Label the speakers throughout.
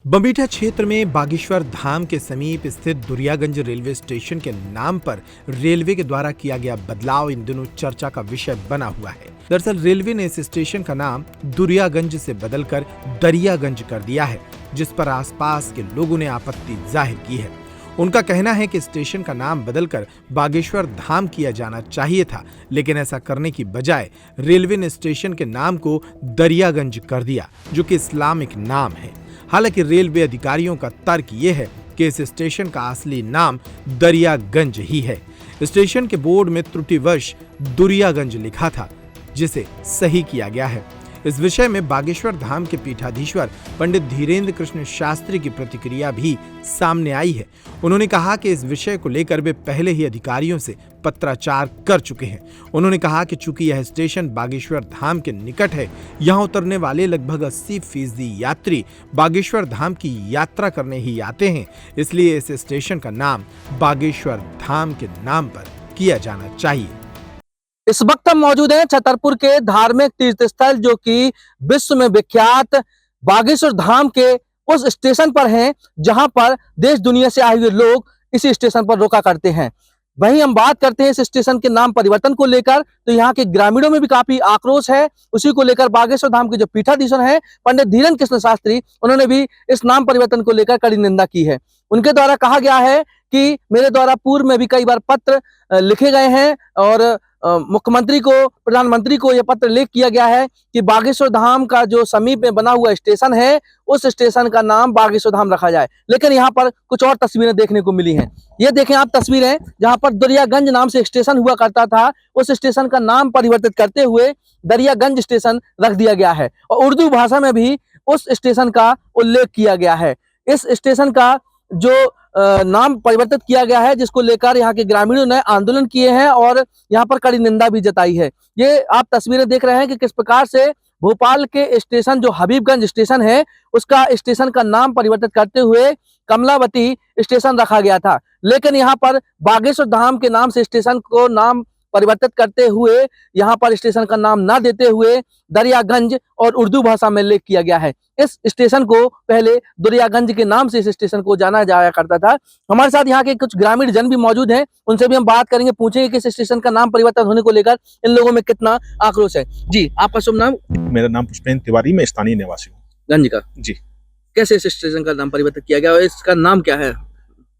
Speaker 1: बंबीठा क्षेत्र में बागेश्वर धाम के समीप स्थित दुरियागंज रेलवे स्टेशन के नाम पर रेलवे के द्वारा किया गया बदलाव इन दिनों चर्चा का विषय बना हुआ है। दरअसल रेलवे ने इस स्टेशन का नाम दुरियागंज से बदलकर दरियागंज कर दिया है, जिस पर आसपास के लोगों ने आपत्ति जाहिर की है। उनका कहना है कि स्टेशन का नाम बदलकर बागेश्वर धाम किया जाना चाहिए था, लेकिन ऐसा करने की बजाय रेलवे ने स्टेशन के नाम को दरियागंज कर दिया, जो कि इस्लामिक नाम है। हालांकि रेलवे अधिकारियों का तर्क ये है कि इस स्टेशन का असली नाम दरियागंज ही है। स्टेशन के बोर्ड में त्रुटिवश दुरियागंज लिखा था, जिसे सही किया गया है। इस विषय में बागेश्वर धाम के पीठाधीश्वर पंडित धीरेन्द्र कृष्ण शास्त्री की प्रतिक्रिया भी सामने आई है। उन्होंने कहा कि इस विषय को लेकर वे पहले ही अधिकारियों से पत्राचार कर चुके हैं। उन्होंने कहा कि चूंकि यह स्टेशन बागेश्वर धाम के निकट है, यहाँ उतरने वाले लगभग 80% यात्री बागेश्वर धाम की यात्रा करने ही आते हैं, इसलिए इस स्टेशन का नाम बागेश्वर धाम के नाम पर किया जाना चाहिए।
Speaker 2: इस वक्त हम मौजूद हैं छतरपुर के धार्मिक तीर्थ स्थल जो कि विश्व में विख्यात बागेश्वर धाम के उस स्टेशन पर हैं, जहां पर देश दुनिया से आए हुए लोग इसी स्टेशन पर रोका करते हैं। वहीं हम बात करते हैं इस स्टेशन के नाम परिवर्तन को लेकर, तो यहाँ के ग्रामीणों में भी काफी आक्रोश है। उसी को लेकर बागेश्वर धाम के जो पीठाधीश्वर हैं पंडित धीरेन्द्र कृष्ण शास्त्री, उन्होंने भी इस नाम परिवर्तन को लेकर कड़ी निंदा की है। उनके द्वारा कहा गया है कि मेरे द्वारा पूर्व में भी कई बार पत्र लिखे गए हैं और मुख्यमंत्री को, प्रधानमंत्री को यह पत्र लेख किया गया है कि बागेश्वर धाम का जो समीप में बना हुआ स्टेशन है, उस स्टेशन का नाम बागेश्वर धाम रखा जाए। लेकिन यहाँ पर कुछ और तस्वीरें देखने को मिली हैं। ये देखें आप तस्वीरें, जहाँ पर दुरियागंज नाम से स्टेशन हुआ करता था, उस स्टेशन का नाम परिवर्तित करते हुए दरियागंज स्टेशन रख दिया गया है और उर्दू भाषा में भी उस स्टेशन का उल्लेख किया गया है। इस स्टेशन का जो नाम परिवर्तित किया गया है, जिसको लेकर यहाँ के ग्रामीणों ने आंदोलन किए हैं और यहाँ पर कड़ी निंदा भी जताई है। ये आप तस्वीरें देख रहे हैं कि किस प्रकार से भोपाल के स्टेशन जो हबीबगंज स्टेशन है, उसका स्टेशन का नाम परिवर्तित करते हुए कमलावती स्टेशन रखा गया था। लेकिन यहाँ पर बागेश्वर धाम के नाम से स्टेशन को नाम परिवर्तित करते हुए यहाँ पर स्टेशन का नाम ना देते हुए दरियागंज और उर्दू भाषा में उल्लेख किया गया है। इस स्टेशन को पहले दुरियागंज के नाम से इस स्टेशन को जाना जाया करता था। हमारे साथ यहाँ के कुछ ग्रामीण जन भी मौजूद हैं, उनसे भी हम बात करेंगे, पूछेंगे कि इस स्टेशन का नाम परिवर्तन होने को लेकर इन लोगों में कितना आक्रोश है। जी, आपका शुभ नाम?
Speaker 3: मेरा नाम पुष्पेंद्र तिवारी, मैं स्थानीय निवासी हूँ
Speaker 2: गंज का।
Speaker 3: जी।
Speaker 2: कैसे इस स्टेशन का नाम परिवर्तित किया गया और इसका नाम क्या है?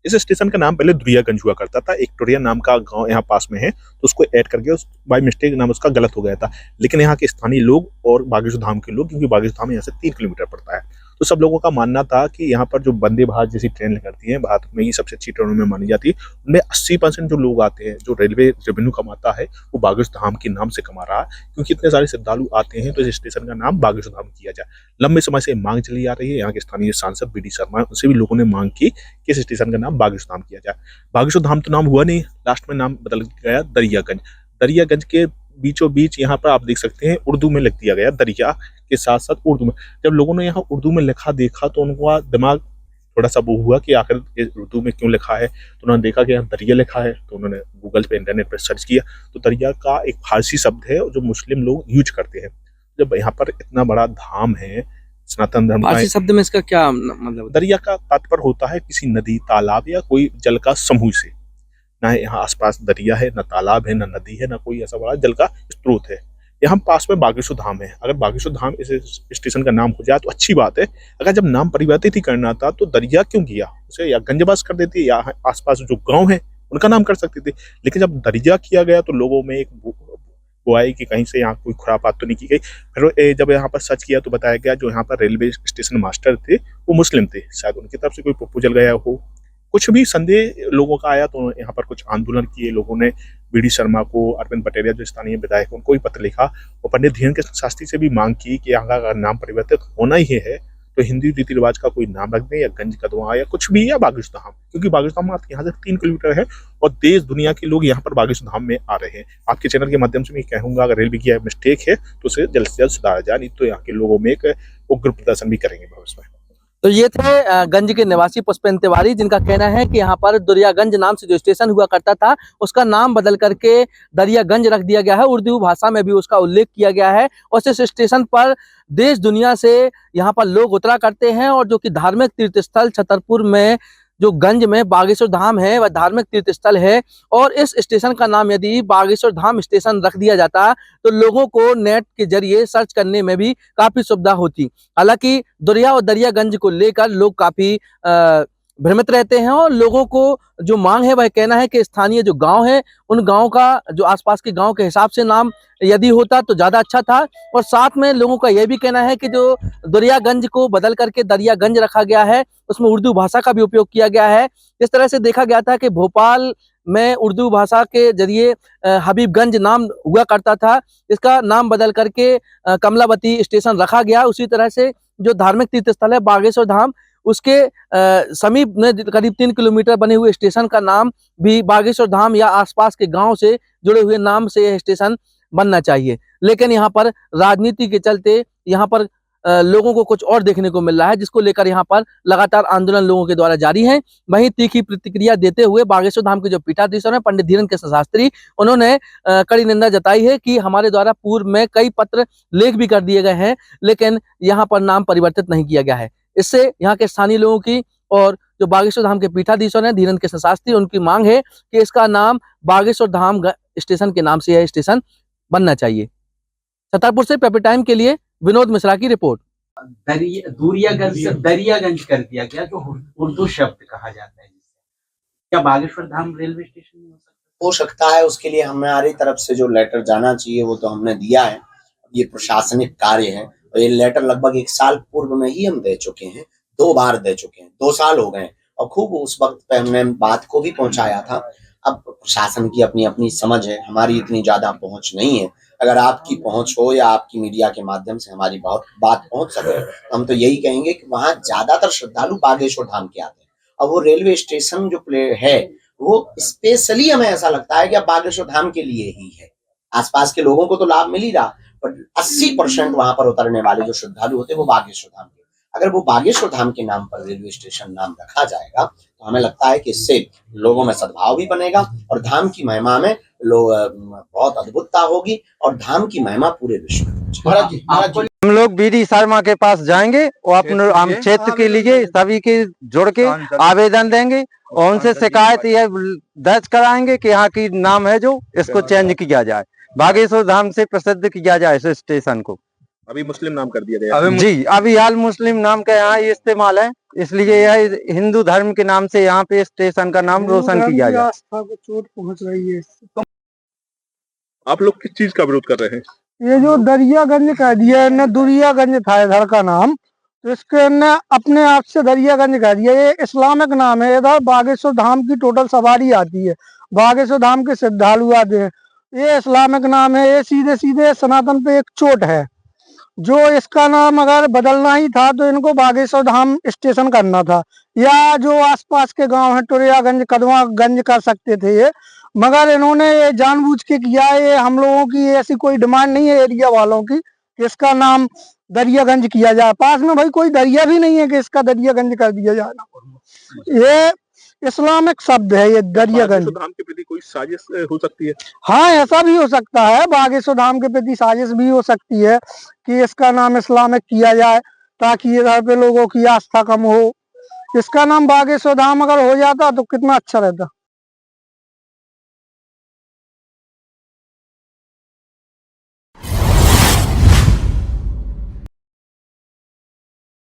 Speaker 3: इस स्टेशन का नाम पहले दुरियागंज हुआ करता था। एक टोरिया नाम का गांव यहाँ पास में है, तो उसको ऐड करके उस बाय मिस्टेक नाम उसका गलत हो गया था। लेकिन यहाँ के स्थानीय लोग और बागेश्वर धाम के लोग, क्योंकि बागेश्वर धाम यहाँ से 3 किलोमीटर पड़ता है, तो सब लोगों का मानना था कि यहाँ पर जो वंदे भारत जैसी ट्रेन करती है, भारत में ही सबसे अच्छी ट्रेनों में मानी जाती है, उनमें 80% जो लोग आते हैं, जो रेलवे रेवेन्यू कमाता है, वो बागेश्वर धाम के नाम से कमा रहा है। क्योंकि इतने सारे श्रद्धालु आते हैं, तो इस स्टेशन का नाम बागेश्वर धाम किया जाए। लंबे समय से मांग चली आ रही है। यहाँ के स्थानीय सांसद BD शर्मा, उनसे भी लोगों ने मांग की कि इस स्टेशन का नाम बागेश्वर धाम किया जाए। बागेश्वर धाम तो नाम हुआ नहीं, लास्ट में नाम बदल गया दरियागंज। दरियागंज के बीचों बीच यहाँ पर आप देख सकते हैं उर्दू में लिख दिया गया, दरिया के साथ साथ उर्दू में। जब लोगों ने यहाँ उर्दू में लिखा देखा, तो उनका दिमाग थोड़ा सा वो हुआ कि आखिर ये उर्दू में क्यों लिखा है। तो उन्होंने देखा कि यहाँ दरिया लिखा है, तो उन्होंने गूगल पे, इंटरनेट पर सर्च किया, तो दरिया का एक फारसी शब्द है जो मुस्लिम लोग यूज करते हैं। जब यहाँ पर इतना बड़ा धाम है सनातन धर्म का,
Speaker 2: शब्द में इसका क्या मतलब?
Speaker 3: दरिया का तात्पर्य होता है किसी नदी, तालाब या कोई जल का समूह से। ना यहाँ आसपास दरिया है, ना तालाब है, ना नदी है, ना कोई ऐसा बड़ा जल का स्रोत है। यहाँ पास में बागेश्वर धाम है। अगर बागेश्वर धाम इस स्टेशन का नाम हो जाए तो अच्छी बात है। अगर जब नाम परिवर्तित ही करना था तो दरिया क्यों किया? उसे या गंजबाज कर देती, या आसपास जो गांव है उनका नाम कर सकते थे। लेकिन जब दरिया किया गया तो लोगों में एक वो आई कि कहीं से यहाँ कोई खुरापात तो नहीं की गई। फिर जब यहाँ पर सर्च किया तो बताया गया जो यहाँ पर रेलवे स्टेशन मास्टर थे वो मुस्लिम थे, शायद उनकी तरफ से कोई प्रपोजल गया हो, कुछ भी संदेह लोगों का आया, तो यहाँ पर कुछ आंदोलन किए लोगों ने। BD शर्मा को, अरविंद पटेरिया जो स्थानीय विधायक, उनको भी पत्र लिखा और पंडित धीरेन्द्र कृष्ण शास्त्री से भी मांग की कि यहाँ का नाम परिवर्तित होना ही है तो हिंदी रीति रिवाज का कोई नाम रख दें, या गंज कदवा या कुछ भी, या बागेश्वर धाम। क्योंकि बागेश्वर धाम यहाँ से 3 किलोमीटर है और देश दुनिया के लोग यहाँ पर बागेश्वर धाम में आ रहे हैं। आपके चैनल के माध्यम से मैं कहूँगा, अगर रेलवे की मिस्टेक है तो उसे जल्द से जल्द सुधारा जाए, नहीं तो यहाँ के लोगों में एक उग्र प्रदर्शन भी करेंगे भविष्य में।
Speaker 2: तो ये थे गंज के निवासी पुष्पेंद्र तिवारी, जिनका कहना है कि यहाँ पर दुरियागंज नाम से जो स्टेशन हुआ करता था उसका नाम बदल करके दरियागंज रख दिया गया है। उर्दू भाषा में भी उसका उल्लेख किया गया है और इस स्टेशन पर देश दुनिया से यहाँ पर लोग उतरा करते हैं और जो कि धार्मिक तीर्थ स्थल छतरपुर में जो गंज में बागेश्वर धाम है वह धार्मिक तीर्थ स्थल है। और इस स्टेशन का नाम यदि बागेश्वर धाम स्टेशन रख दिया जाता तो लोगों को नेट के जरिए सर्च करने में भी काफी सुविधा होती। हालांकि दुरिया और दरियागंज को लेकर लोग काफी भ्रमित रहते हैं और लोगों को जो मांग है वह कहना है कि स्थानीय जो गांव है उन गांव का जो आसपास के गांव के हिसाब से नाम यदि होता तो ज्यादा अच्छा था। और साथ में लोगों का यह भी कहना है कि जो दुरियागंज को बदल करके दरियागंज रखा गया है उसमें उर्दू भाषा का भी उपयोग किया गया है। इस तरह से देखा गया था कि भोपाल में उर्दू भाषा के जरिए हबीबगंज नाम हुआ करता था, इसका नाम बदल करके कमलावती स्टेशन रखा गया। उसी तरह से जो धार्मिक तीर्थ स्थल है बागेश्वर धाम उसके समीप में करीब 3 किलोमीटर बने हुए स्टेशन का नाम भी बागेश्वर धाम या आसपास के गांव से जुड़े हुए नाम से यह स्टेशन बनना चाहिए। लेकिन यहाँ पर राजनीति के चलते यहाँ पर लोगों को कुछ और देखने को मिल रहा है, जिसको लेकर यहाँ पर लगातार आंदोलन लोगों के द्वारा जारी है। वहीं तीखी प्रतिक्रिया देते हुए बागेश्वर धाम के जो पीठाधीश्वर हैं पंडित धीरेन्द्र कृष्ण शास्त्री, उन्होंने कड़ी निंदा जताई है कि हमारे द्वारा पूर्व में कई पत्र लेख भी कर दिए गए हैं लेकिन यहाँ पर नाम परिवर्तित नहीं किया गया है। इससे यहाँ के स्थानीय लोगों की और जो बागेश्वर धाम के पीठाधीश्वर हैं धीरेन्द्र कृष्ण शास्त्री, उनकी मांग है कि इसका नाम बागेश्वर धाम स्टेशन के नाम से यह स्टेशन बनना चाहिए। छतरपुर से पेपर टाइम के लिए विनोद मिश्रा की रिपोर्ट।
Speaker 4: दूरियागंज से दरियागंज कर दिया गया जो उर्दू शब्द कहा जाता है, जिससे क्या बागेश्वर धाम रेलवे स्टेशन नहीं
Speaker 5: हो सकता है। उसके लिए हमारी तरफ से जो लेटर जाना चाहिए वो तो हमने दिया है। ये प्रशासनिक कार्य है और ये लेटर लगभग 1 साल पूर्व में ही हम दे चुके हैं, 2 बार दे चुके हैं, 2 साल हो गए और खूब उस वक्त पे हमने बात को भी पहुंचाया था। अब प्रशासन की अपनी अपनी समझ है, हमारी इतनी ज्यादा पहुंच नहीं है। अगर आपकी पहुंच हो या आपकी मीडिया के माध्यम से हमारी बहुत बात पहुंच सके तो हम तो यही कहेंगे कि वहाँ ज्यादातर श्रद्धालु बागेश्वर धाम के आते हैं और वो रेलवे स्टेशन जो है वो स्पेशली हमें ऐसा लगता है कि अब बागेश्वर धाम के लिए ही है। आसपास के लोगों को तो लाभ मिल ही रहा, पर 80% वहां पर उतरने वाले जो श्रद्धालु होते हैं वो बागेश्वर धाम के। अगर वो बागेश्वर धाम के नाम पर रेलवे स्टेशन नाम रखा जाएगा तो हमें लगता है कि इससे लोगों में सद्भाव भी बनेगा और धाम की महिमा में बहुत अद्भुतता होगी और धाम की महिमा पूरे विश्व में।
Speaker 6: हम लोग बीडी शर्मा के पास जाएंगे और अपने हम क्षेत्र के लिए सभी के जुड़ के आवेदन देंगे और उनसे शिकायत यह दर्ज कराएंगे कि यहाँ की नाम है जो इसको चेंज किया जाए, बागेश्वर धाम से प्रसिद्ध किया जाए इस स्टेशन को।
Speaker 3: अभी मुस्लिम नाम कर दिया गया
Speaker 6: जी, अभी हाल मुस्लिम नाम का यहाँ इस्तेमाल है, इसलिए यह हिंदू धर्म के नाम से यहाँ पे स्टेशन का नाम रोशन किया जाए।
Speaker 7: आस्था को चोट पहुंच रही है।
Speaker 3: आप लोग किस चीज का विरोध कर रहे हैं?
Speaker 7: ये जो दरियागंज कह दिया है, दुरियागंज था इधर का नाम, तो इसके ने अपने आप से दरियागंज कह दिया। ये इस्लामिक नाम है, इधर बागेश्वर धाम की टोटल सवारी आती है, बागेश्वर धाम के श्रद्धालु आते हैं। ये इस्लामिक नाम है, ये सीधे सीधे सनातन पे एक चोट है। जो इसका नाम अगर बदलना ही था तो इनको बागेश्वर धाम स्टेशन करना था, या जो आसपास के गांव है टोरियागंज कदवागंज कर सकते थे ये, मगर इन्होंने ये जानबूझ के किया है। ये हम लोगों की ऐसी कोई डिमांड नहीं है एरिया वालों की कि इसका नाम दरियागंज किया जाए। पास में भाई कोई दरिया भी नहीं है कि इसका दरियागंज कर दिया जाए। ये इस्लामिक शब्द है ये दरियागंज।
Speaker 3: धाम के प्रति कोई साजिश हो सकती है?
Speaker 7: हाँ, ऐसा भी हो सकता है, बागेश्वर धाम के प्रति साजिश भी हो सकती है कि इसका नाम इस्लामिक किया जाए ताकि इधर पे लोगों की आस्था कम हो। इसका नाम बागेश्वर धाम अगर हो जाता तो कितना अच्छा रहता।